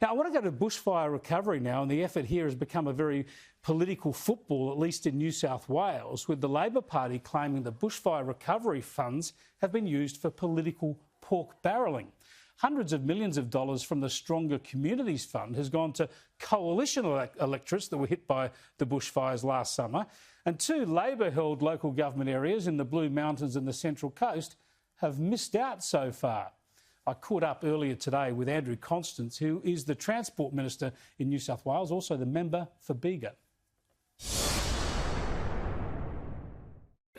Now, I want to go to bushfire recovery now, and the effort here has become a very political football, at least in New South Wales, with the Labor Party claiming the bushfire recovery funds have been used for political pork barrelling. Hundreds of millions of dollars from the Stronger Communities Fund has gone to coalition electorates that were hit by the bushfires last summer, and two Labor-held local government areas in the Blue Mountains and the Central Coast have missed out so far. I caught up earlier today with Andrew Constance, who is the Transport Minister in New South Wales, also the member for Bega.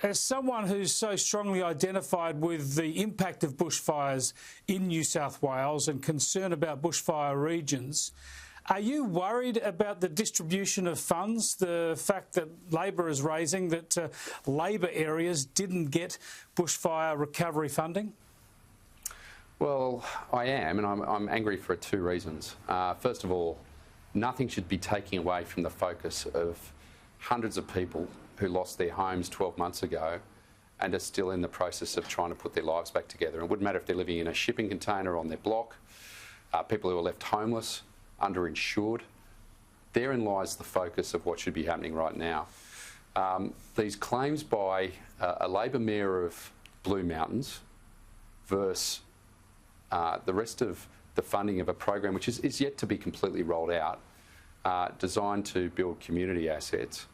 As someone who's so strongly identified with the impact of bushfires in New South Wales and concern about bushfire regions, are you worried about the distribution of funds, the fact that Labor is raising that Labor areas didn't get bushfire recovery funding? Well, I am, and I'm angry for two reasons. First of all, nothing should be taking away from the focus of hundreds of people who lost their homes 12 months ago and are still in the process of trying to put their lives back together. It wouldn't matter if they're living in a shipping container on their block, people who are left homeless, underinsured. Therein lies the focus of what should be happening right now. These claims by a Labor mayor of Blue Mountains versus the rest of the funding of a program which is yet to be completely rolled out, designed to build community assets,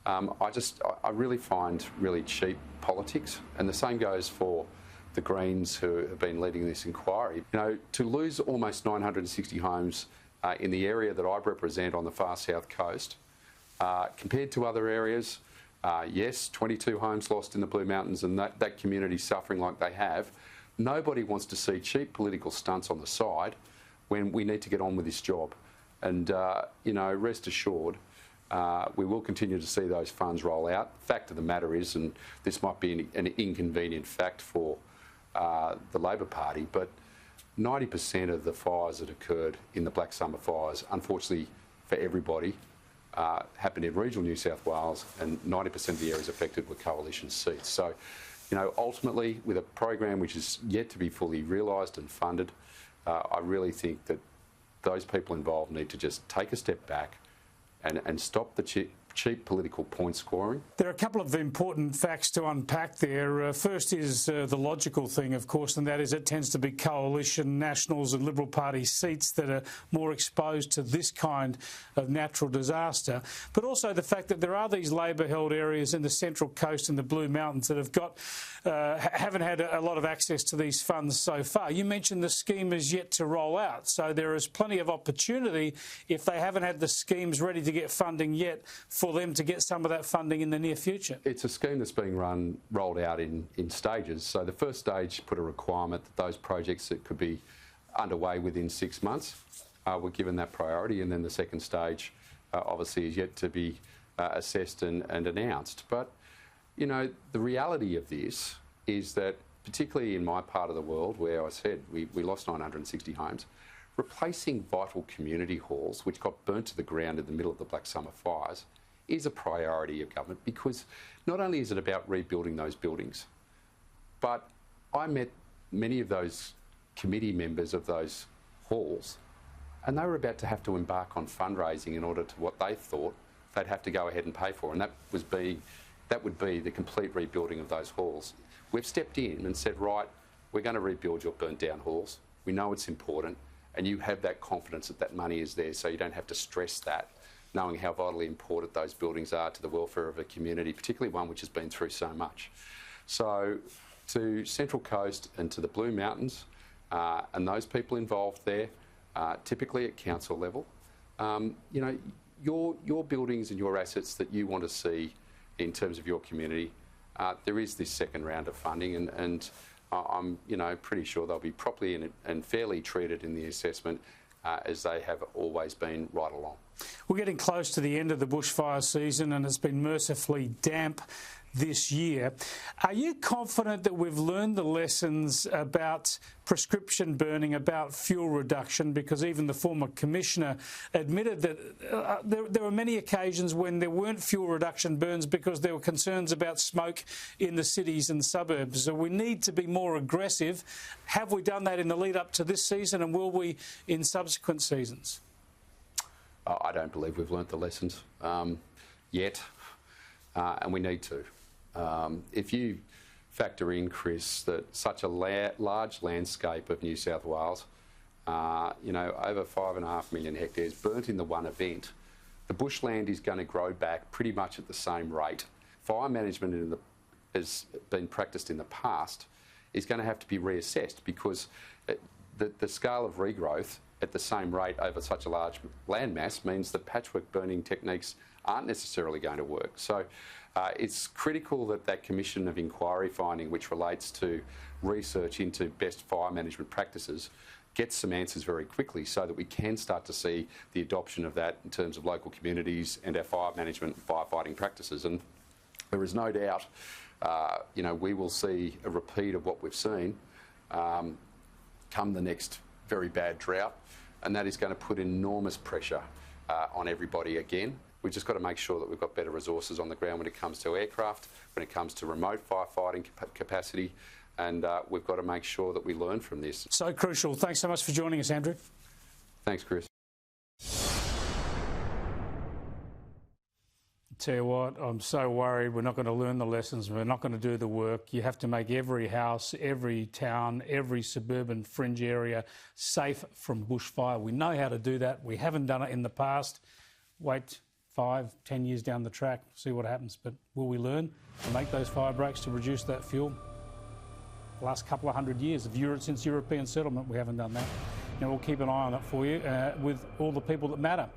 I really find really cheap politics, and the same goes for the Greens who have been leading this inquiry. You know, to lose almost 960 homes in the area that I represent on the far south coast, compared to other areas, yes, 22 homes lost in the Blue Mountains, and that community suffering like they have. Nobody wants to see cheap political stunts on the side when we need to get on with this job. And, you know, rest assured, we will continue to see those funds roll out. Fact of the matter is, and this might be an inconvenient fact for the Labor Party, but 90% of the fires that occurred in the Black Summer fires, unfortunately for everybody, happened in regional New South Wales, and 90% of the areas affected were coalition seats. So, you know, ultimately, with a program which is yet to be fully realised and funded, I really think that those people involved need to just take a step back and stop the cheap political point scoring. There are a couple of important facts to unpack there. First is the logical thing, of course, and that is it tends to be coalition, Nationals and Liberal Party seats that are more exposed to this kind of natural disaster. But also the fact that there are these Labor-held areas in the Central Coast and the Blue Mountains that have haven't had a lot of access to these funds so far. You mentioned the scheme is yet to roll out, so there is plenty of opportunity if they haven't had the schemes ready to get funding yet for them to get some of that funding in the near future. It's a scheme that's being rolled out in stages. So the first stage put a requirement that those projects that could be underway within 6 months were given that priority, and then the second stage obviously is yet to be assessed and announced. But, you know, the reality of this is that, particularly in my part of the world where I said we lost 960 homes, replacing vital community halls, which got burnt to the ground in the middle of the Black Summer fires, is a priority of government, because not only is it about rebuilding those buildings, but I met many of those committee members of those halls, and they were about to have to embark on fundraising in order to what they thought they'd have to go ahead and pay for, and that would be the complete rebuilding of those halls. We've stepped in and said, right, we're going to rebuild your burnt down halls. We know it's important, and you have that confidence that that money is there, so you don't have to stress that, knowing how vitally important those buildings are to the welfare of a community, particularly one which has been through so much. So to Central Coast and to the Blue Mountains and those people involved there, typically at council level, you know, your buildings and your assets that you want to see in terms of your community, there is this second round of funding, and I'm, you know, pretty sure they'll be properly and fairly treated in the assessment as they have always been right along. We're getting close to the end of the bushfire season, and it's been mercifully damp this year. Are you confident that we've learned the lessons about prescription burning, about fuel reduction? Because even the former commissioner admitted that there were many occasions when there weren't fuel reduction burns because there were concerns about smoke in the cities and suburbs. So we need to be more aggressive. Have we done that in the lead up to this season, and will we in subsequent seasons? I don't believe we've learnt the lessons yet, and we need to. If you factor in, Chris, that such a large landscape of New South Wales, over 5.5 million hectares burnt in the one event, the bushland is going to grow back pretty much at the same rate. Fire management has been practiced in the past is going to have to be reassessed because the scale of regrowth at the same rate over such a large landmass means that patchwork burning techniques aren't necessarily going to work. So it's critical that that commission of inquiry finding, which relates to research into best fire management practices, gets some answers very quickly so that we can start to see the adoption of that in terms of local communities and our fire management and firefighting practices. And there is no doubt, we will see a repeat of what we've seen come the next very bad drought, and that is going to put enormous pressure on everybody again. We've just got to make sure that we've got better resources on the ground when it comes to aircraft, when it comes to remote firefighting capacity, and we've got to make sure that we learn from this. So crucial. Thanks so much for joining us, Andrew. Thanks, Chris. Tell you what, I'm so worried we're not going to learn the lessons, we're not going to do the work. You have to make every house, every town, every suburban fringe area safe from bushfire. We know how to do that. We haven't done it in the past. Wait 5, 10 years down the track, see what happens. But will we learn to make those fire breaks to reduce that fuel? The last couple of 100 years of Europe, since European settlement, we haven't done that. We'll keep an eye on it for you with all the people that matter.